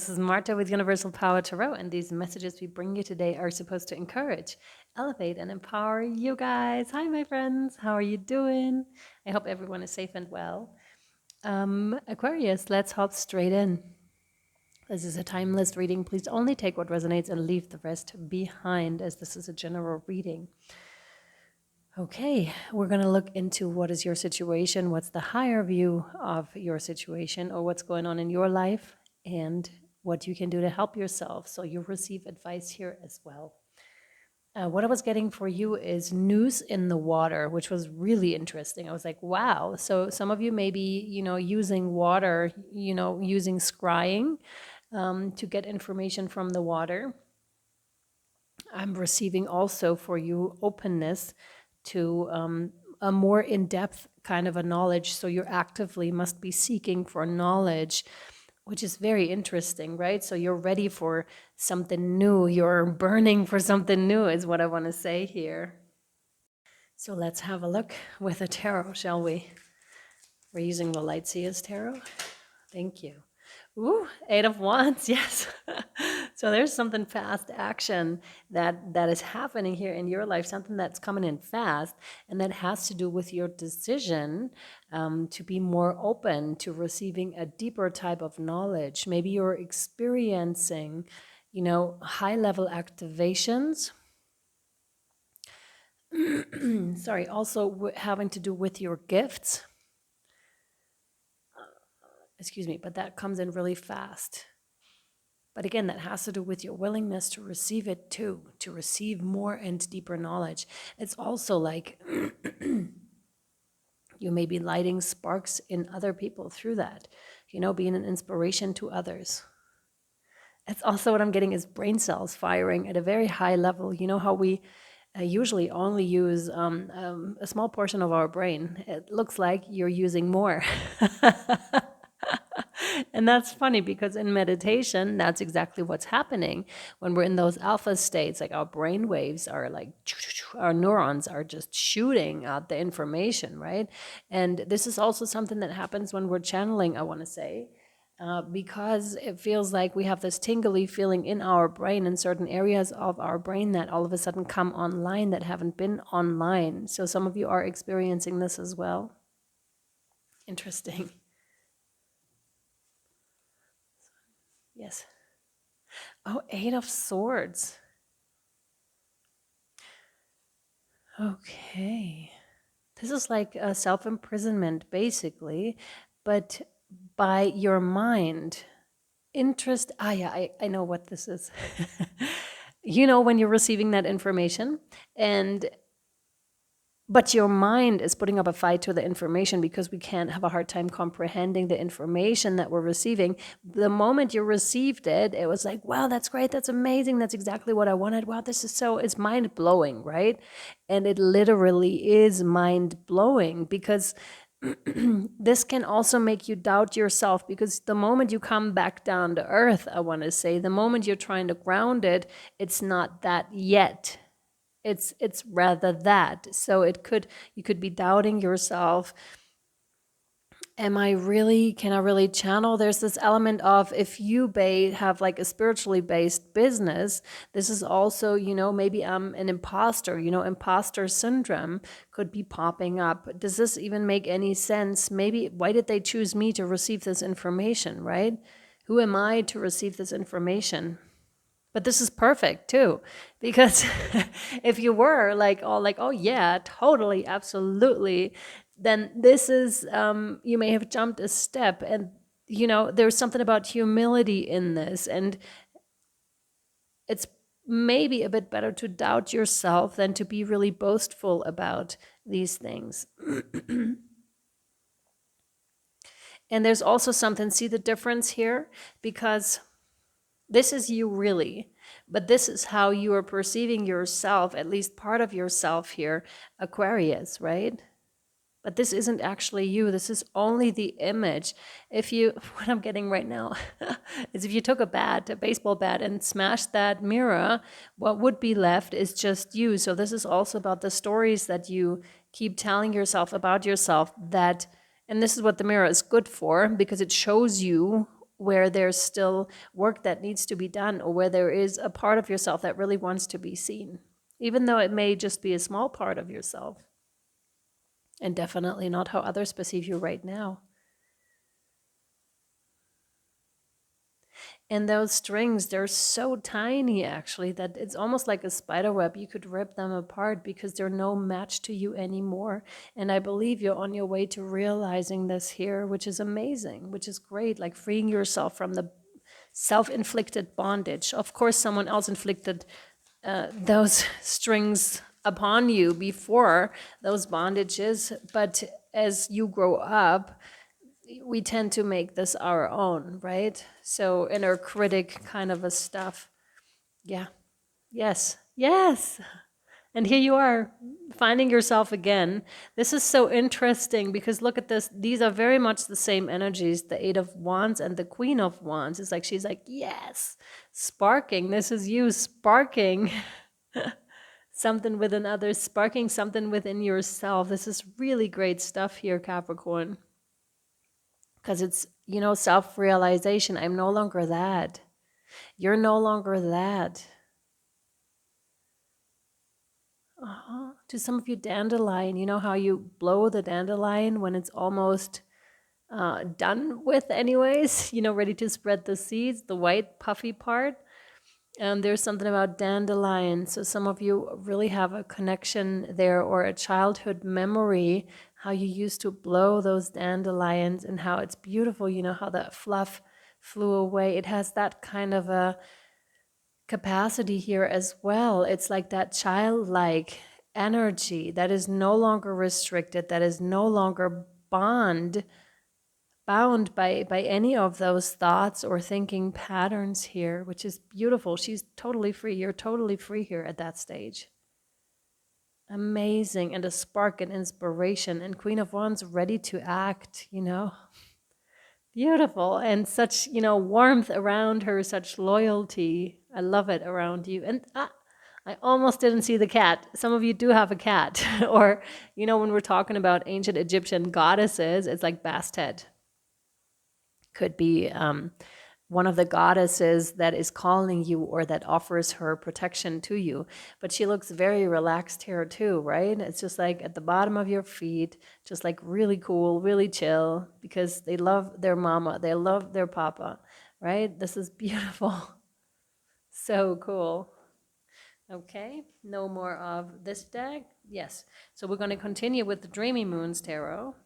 This is Marta with Universal Power Tarot, and these messages we bring you today are supposed to encourage, elevate, and empower you guys. Hi, my friends. How are you doing? I hope everyone is safe and well. Aquarius, let's hop straight in. This is a timeless reading. Please only take what resonates and leave the rest behind, as this is a general reading. Okay, we're going to look into what is your situation, what's the higher view of your situation, or what's going on in your life, and what you can do to help yourself. So you receive advice here as well. What I was getting for you is news in the water, which was really interesting. I was like, wow. So some of you may be, using water, using scrying to get information from the water. I'm receiving also for you openness to a more in-depth kind of a knowledge. So you actively must be seeking for knowledge, which is very interesting, right? So you're ready for something new. You're burning for something new is what I want to say here. So let's have a look with a tarot, shall we? We're using the Lightseers Tarot. Thank you. Ooh, 8 of Wands, yes. So there's something fast action that is happening here in your life, something that's coming in fast, and that has to do with your decision to be more open to receiving a deeper type of knowledge. Maybe you're experiencing, high-level activations. Sorry, also having to do with your gifts. Excuse me, but that comes in really fast. But again, that has to do with your willingness to receive it too, to receive more and deeper knowledge. It's also like you may be lighting sparks in other people through that, being an inspiration to others. It's also what I'm getting is brain cells firing at a very high level. You know how we usually only use a small portion of our brain. It looks like you're using more. And that's funny because in meditation, that's exactly what's happening. When we're in those alpha states, like our brain waves are like, our neurons are just shooting out the information, right? And this is also something that happens when we're channeling, I want to say, because it feels like we have this tingly feeling in our brain, in certain areas of our brain that all of a sudden come online that haven't been online. So some of you are experiencing this as well. Interesting. Yes. Oh, 8 of Swords. Okay. This is like a self-imprisonment, basically, but by your mind. Yeah, I know what this is. When you're receiving that information but your mind is putting up a fight to the information because we can't have a hard time comprehending the information that we're receiving. The moment you received it, it was like, wow, that's great. That's amazing. That's exactly what I wanted. Wow, it's mind blowing, right? And it literally is mind blowing because this can also make you doubt yourself, because the moment you come back down to earth, I want to say, the moment you're trying to ground it, it's not that yet. It's rather that. So you could be doubting yourself. Can I really channel? There's this element of, if you have like a spiritually based business, this is also, maybe I'm an imposter, imposter syndrome could be popping up. Does this even make any sense? Maybe, why did they choose me to receive this information, right? Who am I to receive this information? But this is perfect too, because if you were like, oh yeah, totally, absolutely, then this is, you may have jumped a step, and there's something about humility in this, and it's maybe a bit better to doubt yourself than to be really boastful about these things. And there's also something, see the difference here? Because this is you really, but this is how you are perceiving yourself, at least part of yourself here, Aquarius, right? But this isn't actually you. This is only the image. What I'm getting right now is if you took a baseball bat, and smashed that mirror, what would be left is just you. So this is also about the stories that you keep telling yourself about yourself, and this is what the mirror is good for, because it shows you where there's still work that needs to be done, or where there is a part of yourself that really wants to be seen, even though it may just be a small part of yourself, and definitely not how others perceive you right now. And those strings, they're so tiny actually that it's almost like a spider web. You could rip them apart because they're no match to you anymore. And I believe you're on your way to realizing this here, which is amazing, which is great, like freeing yourself from the self-inflicted bondage. Of course, someone else inflicted those strings upon you before those bondages, but as you grow up, we tend to make this our own, right? So inner critic kind of a stuff. Yeah. Yes. Yes. And here you are, finding yourself again. This is so interesting because look at this. These are very much the same energies, the Eight of Wands and the Queen of Wands. It's like she's like, yes, sparking. This is you sparking something within others, sparking something within yourself. This is really great stuff here, Capricorn. Because it's, you know, self-realization. I'm no longer that. You're no longer that. To some of you, dandelion, you know how you blow the dandelion when it's almost done with anyways, you know, ready to spread the seeds, the white puffy part. There's something about dandelion. So some of you really have a connection there, or a childhood memory, how you used to blow those dandelions and how it's beautiful, you know, how that fluff flew away. It has that kind of a capacity here as well. It's like that childlike energy that is no longer restricted, that is no longer bound by any of those thoughts or thinking patterns here, which is beautiful. She's totally free. You're totally free here at that stage. Amazing. And a spark and inspiration, and Queen of Wands ready to act, you know. Beautiful. And such, you know, warmth around her, such loyalty. I love it around you. And I almost didn't see the cat. Some of you do have a cat. Or, you know, when we're talking about ancient Egyptian goddesses, it's like Bastet. Could be one of the goddesses that is calling you or that offers her protection to you. But she looks very relaxed here too, right? It's just like at the bottom of your feet, just like really cool, really chill, because they love their mama, they love their papa, right? This is beautiful. So cool. Okay, no more of this deck. Yes, so we're going to continue with the Dreamy Moons Tarot.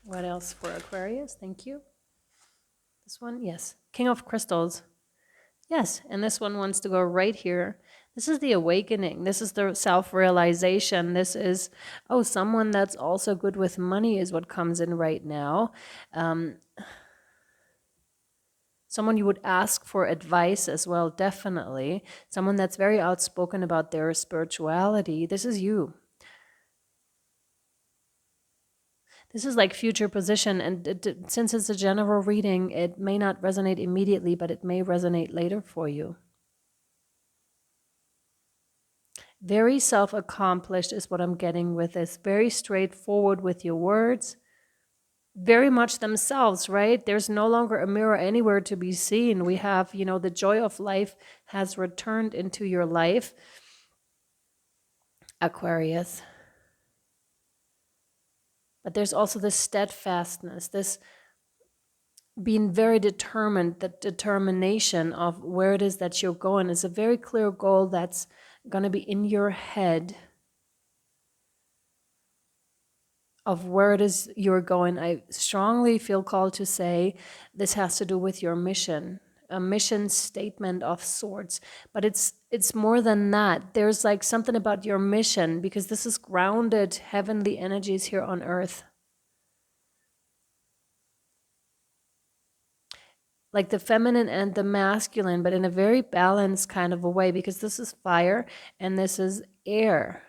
What else for Aquarius? Thank you. This one, yes. King of Crystals. Yes, and this one wants to go right here. This is the awakening. This is the self-realization. This is, oh, someone that's also good with money is what comes in right now. Someone you would ask for advice as well, definitely. Someone that's very outspoken about their spirituality. This is you. This is like future position, and since it's a general reading, it may not resonate immediately, but it may resonate later for you. Very self-accomplished is what I'm getting with this. Very straightforward with your words. Very much themselves, right? There's no longer a mirror anywhere to be seen. We have, you know, the joy of life has returned into your life, Aquarius. But there's also this steadfastness, this being very determined, the determination of where it is that you're going is a very clear goal that's going to be in your head of where it is you're going. I strongly feel called to say this has to do with your mission, a mission statement of sorts. But it's more than that. There's like something about your mission, because this is grounded heavenly energies here on earth. Like the feminine and the masculine, but in a very balanced kind of a way, because this is fire and this is air.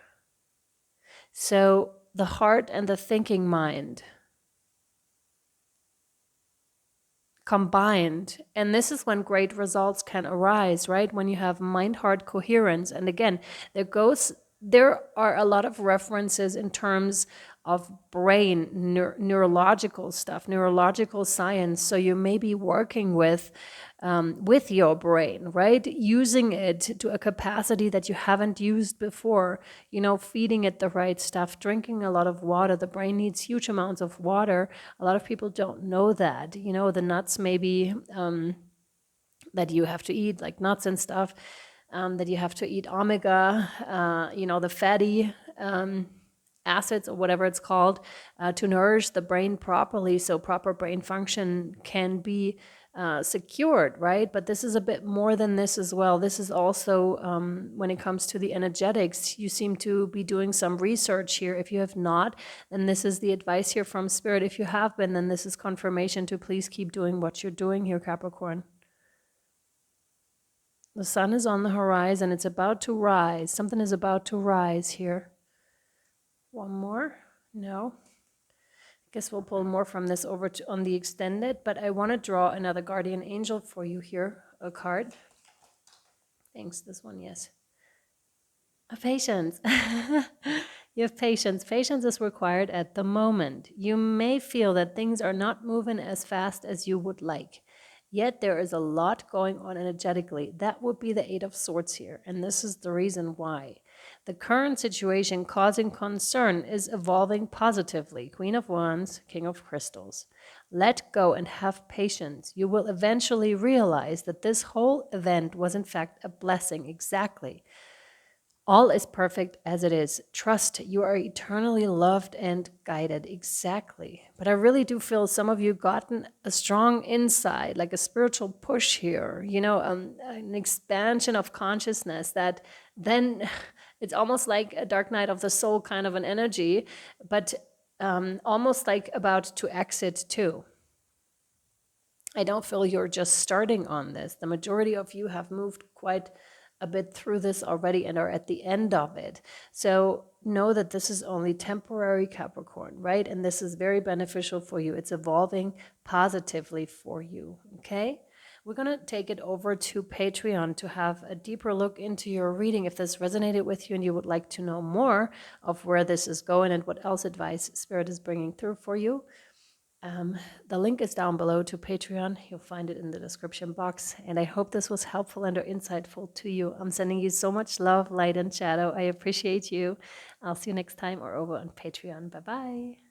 So the heart and the thinking mind combined. And this is when great results can arise, right? When you have mind-heart coherence. And again, there are a lot of references in terms of brain, neurological stuff, neurological science. So you may be working with your brain, right? Using it to a capacity that you haven't used before, feeding it the right stuff, drinking a lot of water. The brain needs huge amounts of water. A lot of people don't know that. The nuts maybe that you have to eat, like nuts and stuff, that you have to eat omega, the fatty acids or whatever it's called, to nourish the brain properly so proper brain function can be secured, right? But this is a bit more than this as well. This is also, when it comes to the energetics, you seem to be doing some research here. If you have not, then this is the advice here from Spirit. If you have been, then this is confirmation to please keep doing what you're doing here, Capricorn. The sun is on the horizon. It's about to rise. Something is about to rise here. One more? No. I guess we'll pull more from this over on the extended, but I want to draw another guardian angel for you here, a card. Thanks, this one, yes. Patience. You have patience. Patience is required at the moment. You may feel that things are not moving as fast as you would like. Yet there is a lot going on energetically. That would be the Eight of Swords here, and this is the reason why. The current situation causing concern is evolving positively. Queen of Wands, King of Crystals. Let go and have patience. You will eventually realize that this whole event was in fact a blessing. Exactly. All is perfect as it is. Trust, you are eternally loved and guided. Exactly. But I really do feel some of you gotten a strong insight, like a spiritual push here, an expansion of consciousness that then it's almost like a dark night of the soul kind of an energy, but almost like about to exit too. I don't feel you're just starting on this. The majority of you have moved quite a bit through this already and are at the end of it. So know that this is only temporary, Capricorn, right? And this is very beneficial for you. It's evolving positively for you, okay? We're going to take it over to Patreon to have a deeper look into your reading. If this resonated with you and you would like to know more of where this is going and what else advice Spirit is bringing through for you, the link is down below to Patreon. You'll find it in the description box. And I hope this was helpful and or insightful to you. I'm sending you so much love, light, and shadow. I appreciate you. I'll see you next time or over on Patreon. Bye-bye.